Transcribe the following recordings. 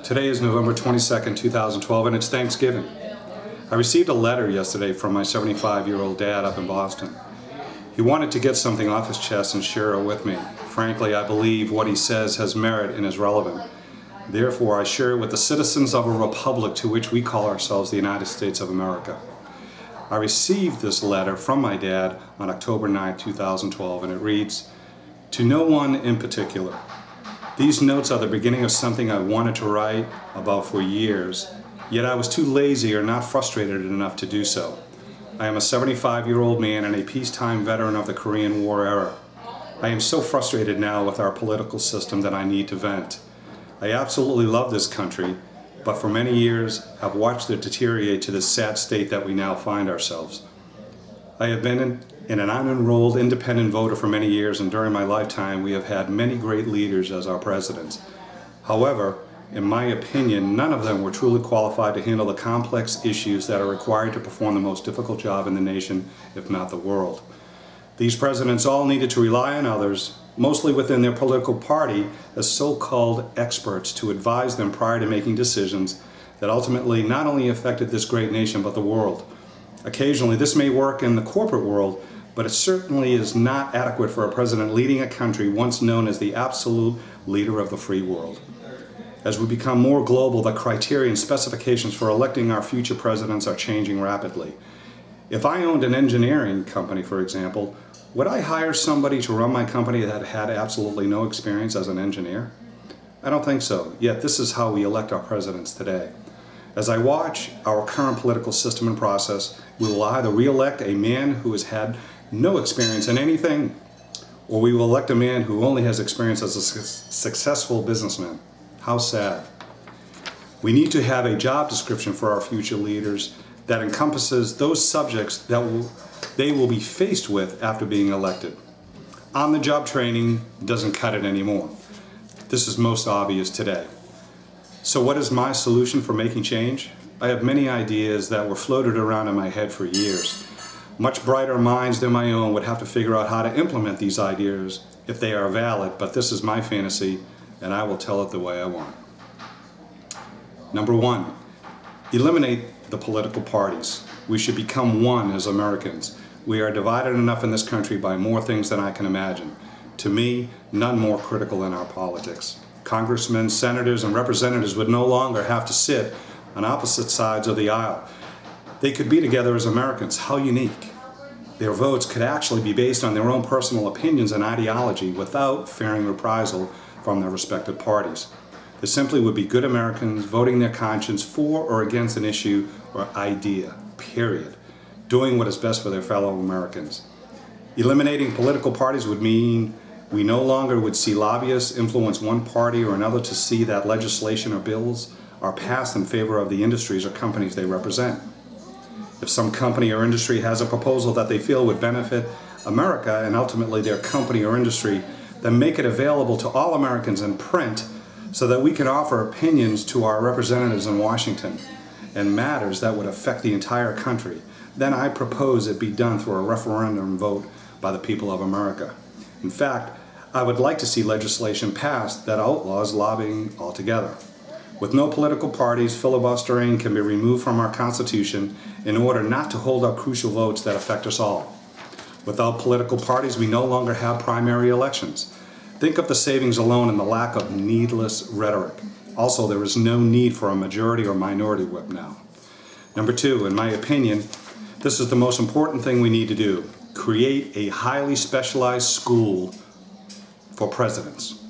Today is November 22nd, 2012, and it's Thanksgiving. I received a letter yesterday from my 75-year-old dad up in Boston. He wanted to get something off his chest and share it with me. Frankly, I believe what he says has merit and is relevant. Therefore, I share it with the citizens of a republic to which we call ourselves the United States of America. I received this letter from my dad on October 9, 2012, and it reads, "To no one in particular. These notes are the beginning of something I wanted to write about for years, yet I was too lazy or not frustrated enough to do so. I am a 75-year-old man and a peacetime veteran of the Korean War era. I am so frustrated now with our political system that I need to vent. I absolutely love this country, but for many years have watched it deteriorate to this sad state that we now find ourselves. I have been an unenrolled independent voter for many years, and during my lifetime we have had many great leaders as our presidents. However, in my opinion, none of them were truly qualified to handle the complex issues that are required to perform the most difficult job in the nation, if not the world. These presidents all needed to rely on others, mostly within their political party, as so-called experts to advise them prior to making decisions that ultimately not only affected this great nation but the world. Occasionally this may work in the corporate world, but it certainly is not adequate for a president leading a country once known as the absolute leader of the free world. As we become more global, the criteria and specifications for electing our future presidents are changing rapidly. If I owned an engineering company, for example, would I hire somebody to run my company that had absolutely no experience as an engineer? I don't think so, yet this is how we elect our presidents today. As I watch our current political system and process, we will either re-elect a man who has had no experience in anything, or we will elect a man who only has experience as a successful businessman. How sad. We need to have a job description for our future leaders that encompasses those subjects that they will be faced with after being elected. On-the-job training doesn't cut it anymore. This is most obvious today. So what is my solution for making change? I have many ideas that were floated around in my head for years. Much brighter minds than my own would have to figure out how to implement these ideas if they are valid, but this is my fantasy and I will tell it the way I want. Number one, eliminate the political parties. We should become one as Americans. We are divided enough in this country by more things than I can imagine. To me, none more critical than our politics. Congressmen, senators, and representatives would no longer have to sit on opposite sides of the aisle. They could be together as Americans. How unique. Their votes could actually be based on their own personal opinions and ideology without fearing reprisal from their respective parties. They simply would be good Americans voting their conscience for or against an issue or idea, period. Doing what is best for their fellow Americans. Eliminating political parties would mean we no longer would see lobbyists influence one party or another to see that legislation or bills are passed in favor of the industries or companies they represent. If some company or industry has a proposal that they feel would benefit America and ultimately their company or industry, then make it available to all Americans in print so that we can offer opinions to our representatives in Washington and matters that would affect the entire country. Then I propose it be done through a referendum vote by the people of America. In fact, I would like to see legislation passed that outlaws lobbying altogether. With no political parties, filibustering can be removed from our Constitution in order not to hold up crucial votes that affect us all. Without political parties, we no longer have primary elections. Think of the savings alone and the lack of needless rhetoric. Also, there is no need for a majority or minority whip now. Number two, in my opinion, this is the most important thing we need to do. Create a highly specialized school for presidents.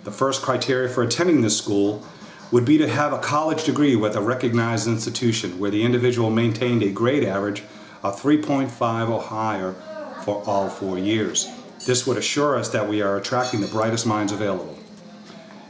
The first criteria for attending this school would be to have a college degree with a recognized institution where the individual maintained a grade average of 3.5 or higher for all 4 years. This would assure us that we are attracting the brightest minds available.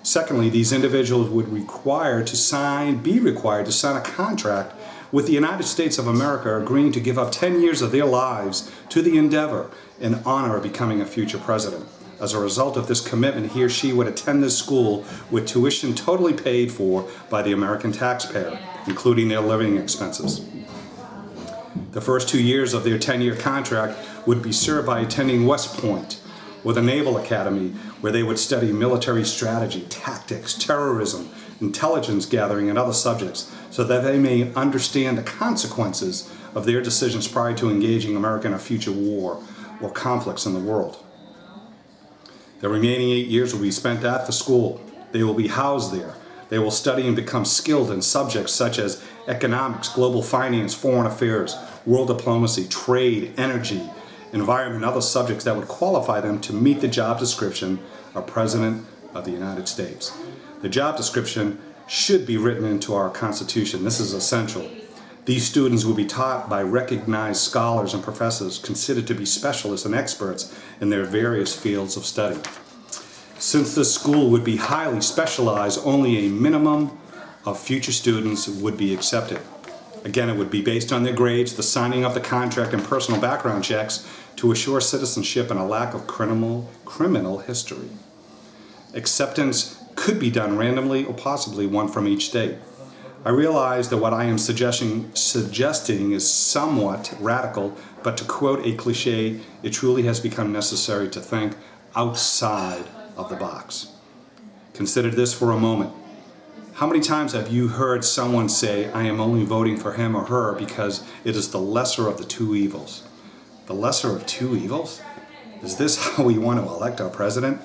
Secondly, these individuals would be required to sign a contract with the United States of America agreeing to give up 10 years of their lives to the endeavor in honor of becoming a future president. As a result of this commitment, he or she would attend this school with tuition totally paid for by the American taxpayer, including their living expenses. The first 2 years of their 10-year contract would be served by attending West Point, or the Naval Academy, where they would study military strategy, tactics, terrorism, intelligence gathering, and other subjects, so that they may understand the consequences of their decisions prior to engaging America in a future war or conflicts in the world. The remaining 8 years will be spent at the school. They will be housed there. They will study and become skilled in subjects such as economics, global finance, foreign affairs, world diplomacy, trade, energy, environment, and other subjects that would qualify them to meet the job description of President of the United States. The job description should be written into our Constitution. This is essential. These students will be taught by recognized scholars and professors considered to be specialists and experts in their various fields of study. Since this school would be highly specialized, only a minimum of future students would be accepted. Again, it would be based on their grades, the signing of the contract, and personal background checks to assure citizenship and a lack of criminal history. Acceptance could be done randomly or possibly one from each state. I realize that what I am suggesting is somewhat radical, but to quote a cliche, it truly has become necessary to think outside of the box. Consider this for a moment. How many times have you heard someone say, I am only voting for him or her because it is the lesser of the two evils? The lesser of two evils? Is this how we want to elect our president?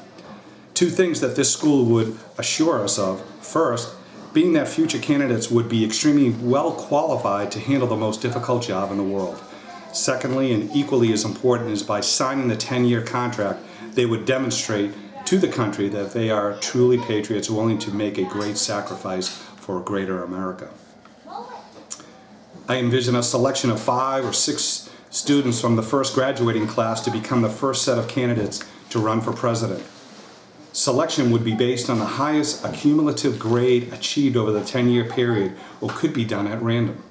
Two things that this school would assure us of. First, being that future candidates would be extremely well qualified to handle the most difficult job in the world. Secondly, and equally as important, is by signing the 10-year contract, they would demonstrate to the country that they are truly patriots willing to make a great sacrifice for a greater America. I envision a selection of 5 or 6 students from the first graduating class to become the first set of candidates to run for president. Selection would be based on the highest accumulative grade achieved over the 10-year period, or could be done at random.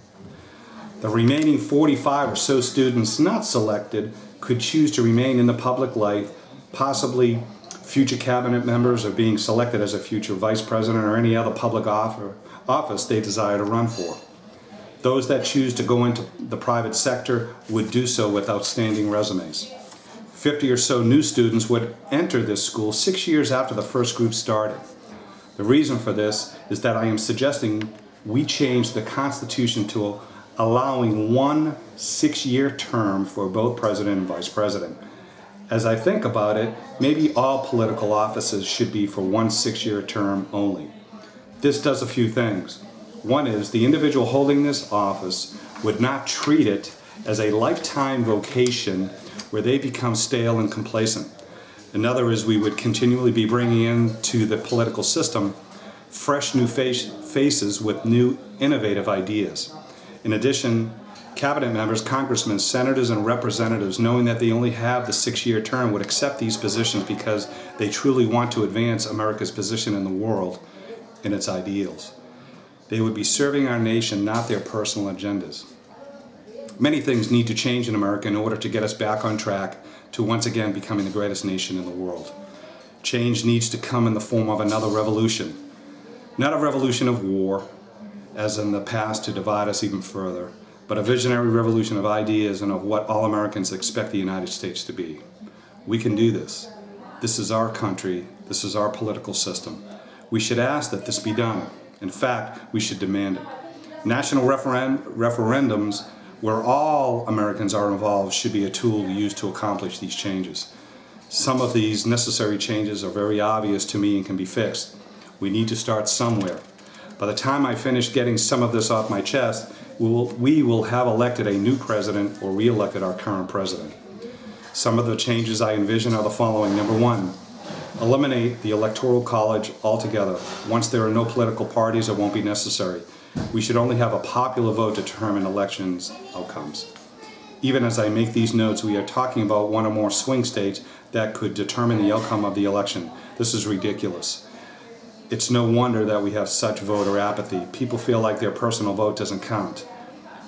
The remaining 45 or so students not selected could choose to remain in the public life, possibly future cabinet members, or being selected as a future vice president or any other public office they desire to run for. Those that choose to go into the private sector would do so with outstanding resumes. 50 or so new students would enter this school 6 years after the first group started. The reason for this is that I am suggesting we change the Constitution to allowing 1 6-year term for both president and vice president. As I think about it, maybe all political offices should be for 1 6-year term only. This does a few things. One is the individual holding this office would not treat it as a lifetime vocation where they become stale and complacent. Another is we would continually be bringing into the political system fresh new faces with new innovative ideas. In addition, cabinet members, congressmen, senators, and representatives, knowing that they only have the 6-year term, would accept these positions because they truly want to advance America's position in the world and its ideals. They would be serving our nation, not their personal agendas. Many things need to change in America in order to get us back on track to once again becoming the greatest nation in the world. Change needs to come in the form of another revolution. Not a revolution of war, as in the past to divide us even further, but a visionary revolution of ideas and of what all Americans expect the United States to be. We can do this. This is our country. This is our political system. We should ask that this be done. In fact, we should demand it. National referendums where all Americans are involved should be a tool used to accomplish these changes. Some of these necessary changes are very obvious to me and can be fixed. We need to start somewhere. By the time I finish getting some of this off my chest, we will have elected a new president or re-elected our current president. Some of the changes I envision are the following. Number 1, eliminate the Electoral College altogether. Once there are no political parties, it won't be necessary. We should only have a popular vote to determine elections outcomes. Even as I make these notes, we are talking about 1 or more swing states that could determine the outcome of the election. This is ridiculous. It's no wonder that we have such voter apathy. People feel like their personal vote doesn't count.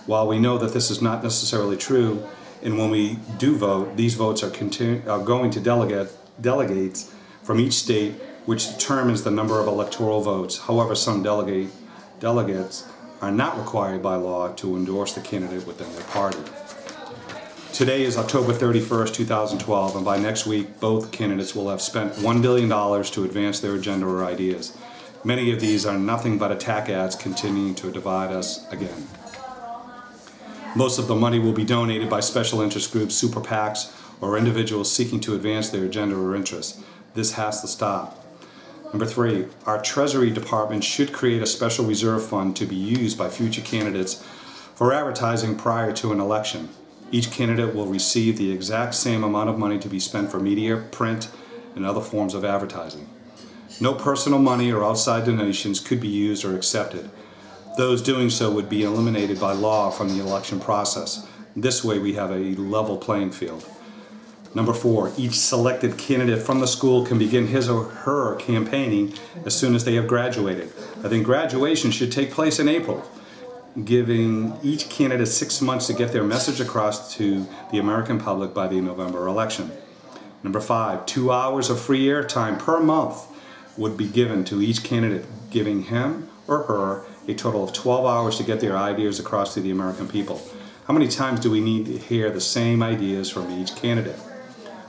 While we know that this is not necessarily true, and when we do vote, these votes are going to delegates from each state, which determines the number of electoral votes. However, some delegates are not required by law to endorse the candidate within their party. Today is October 31st, 2012, and by next week, both candidates will have spent $1 billion to advance their agenda or ideas. Many of these are nothing but attack ads continuing to divide us again. Most of the money will be donated by special interest groups, super PACs, or individuals seeking to advance their agenda or interests. This has to stop. Number 3, our Treasury Department should create a special reserve fund to be used by future candidates for advertising prior to an election. Each candidate will receive the exact same amount of money to be spent for media, print, and other forms of advertising. No personal money or outside donations could be used or accepted. Those doing so would be eliminated by law from the election process. This way we have a level playing field. Number 4, each selected candidate from the school can begin his or her campaigning as soon as they have graduated. I think graduation should take place in April, giving each candidate 6 months to get their message across to the American public by the November election. Number 5, 2 hours of free airtime per month would be given to each candidate, giving him or her a total of 12 hours to get their ideas across to the American people. How many times do we need to hear the same ideas from each candidate?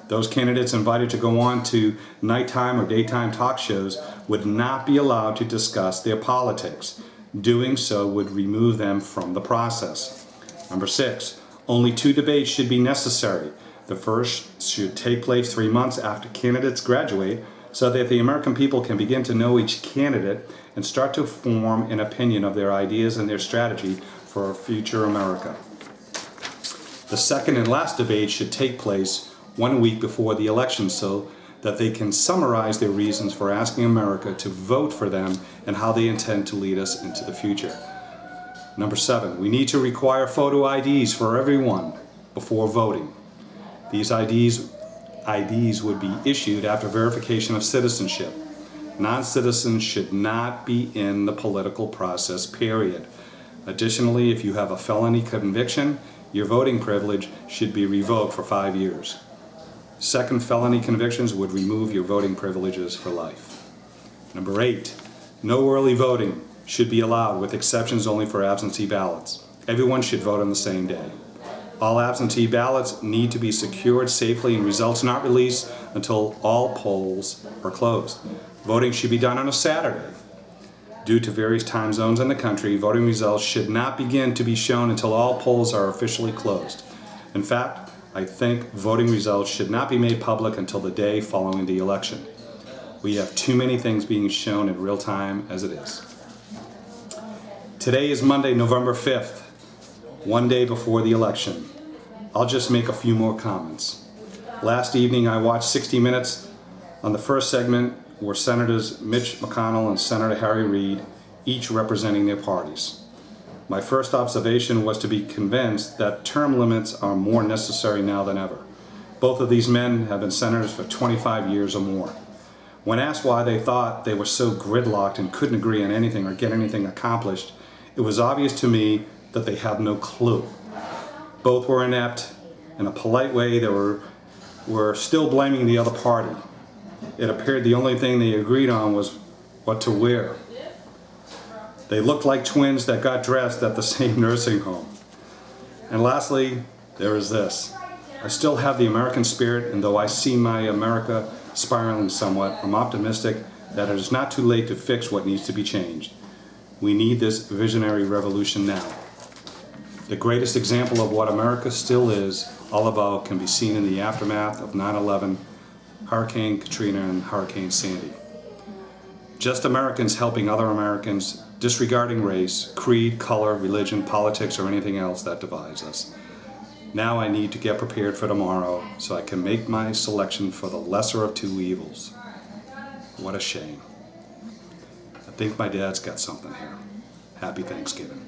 Those candidates invited to go on to nighttime or daytime talk shows would not be allowed to discuss their politics. Doing so would remove them from the process. Number 6, only 2 debates should be necessary. The first should take place 3 months after candidates graduate, so that the American people can begin to know each candidate and start to form an opinion of their ideas and their strategy for a future America. The second and last debate should take place 1 week before the election so that they can summarize their reasons for asking America to vote for them and how they intend to lead us into the future. Number 7, we need to require photo IDs for everyone before voting. These IDs would be issued after verification of citizenship. Non-citizens should not be in the political process, period. Additionally, if you have a felony conviction, your voting privilege should be revoked for 5 years. Second felony convictions would remove your voting privileges for life. Number 8, no early voting should be allowed, with exceptions only for absentee ballots. Everyone should vote on the same day. All absentee ballots need to be secured safely and results not released until all polls are closed. Voting should be done on a Saturday. Due to various time zones in the country, voting results should not begin to be shown until all polls are officially closed. In fact, I think voting results should not be made public until the day following the election. We have too many things being shown in real time as it is. Today is Monday, November 5th, 1 day before the election. I'll just make a few more comments. Last evening I watched 60 Minutes. On the first segment were Senators Mitch McConnell and Senator Harry Reid, each representing their parties. My first observation was to be convinced that term limits are more necessary now than ever. Both of these men have been senators for 25 years or more. When asked why they thought they were so gridlocked and couldn't agree on anything or get anything accomplished, it was obvious to me that they have no clue. Both were inept. In a polite way, they were still blaming the other party. It appeared the only thing they agreed on was what to wear. They looked like twins that got dressed at the same nursing home. And lastly, there is this. I still have the American spirit, and though I see my America spiraling somewhat, I'm optimistic that it is not too late to fix what needs to be changed. We need this visionary revolution now. The greatest example of what America still is all about can be seen in the aftermath of 9/11, Hurricane Katrina, and Hurricane Sandy. Just Americans helping other Americans, disregarding race, creed, color, religion, politics, or anything else that divides us. Now I need to get prepared for tomorrow so I can make my selection for the lesser of two evils. What a shame. I think my dad's got something here. Happy Thanksgiving.